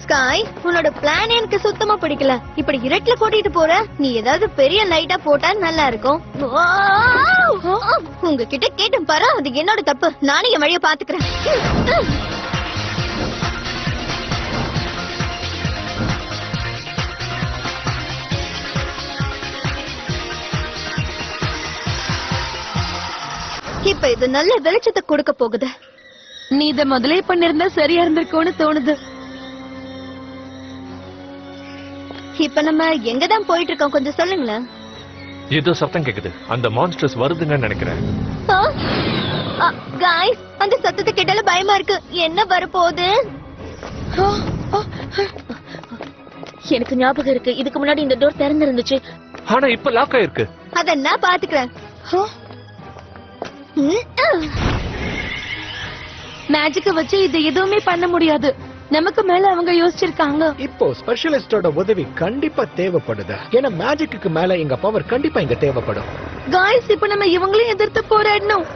ஸ்காய், உன்னோட பிளான் எனக்கு சுத்தமா பிடிக்கல. இப்படி இருட்டுல கூட்டிட்டு போற, நீ ஏதாவது பெரிய லைட்டா போட்டா நல்லா இருக்கும். உங்ககிட்ட கேட்டேன் பாரு, அது என்னோட தப்பு. நானே என் வழிய பாத்துக்கிறேன். இப்ப இது நல்ல வெளிச்சத்தை கொடுக்க போகுது. நீ இத முதலே பண்ணிருந்தா சரியா இருந்திருக்கும்னு தோணுது. இப்ப நம்ம எங்கதான் போயிட்டு இருக்கோம், கொஞ்சம் சொல்லுங்களேன். ஏதோ சத்தம் கேக்குது. அந்த மான்ஸ்டர்ஸ் வருதுங்கன்னு நினைக்கிறேன். காய்ஸ், அந்த சத்தத்தை கேட்டால பயமா இருக்கு. என்ன வரப்போகுது? எனக்கு ஞாபகம் இருக்கு, இதுக்கு முன்னாடி இந்த டோர் திறந்திருந்துச்சு. ஆனா இப்ப லாக் ஆயிருக்கு. அத நான் பாத்துக்கிறேன். மேஜிக்க வச்சு இது எதுவுமே பண்ண முடியாது. நமக்கு மேல அவங்க யோசிச்சிருக்காங்க. இப்போ ஸ்பெஷலிஸ்டோட உதவி கண்டிப்பா தேவைப்படுது. ஏன்னா மேஜிக்கு மேல எங்க பவர் கண்டிப்பா இங்க தேவைப்படும். காய்ஸ், இப்ப நம்ம இவங்களையும் எதிர்த்து போராடணும்.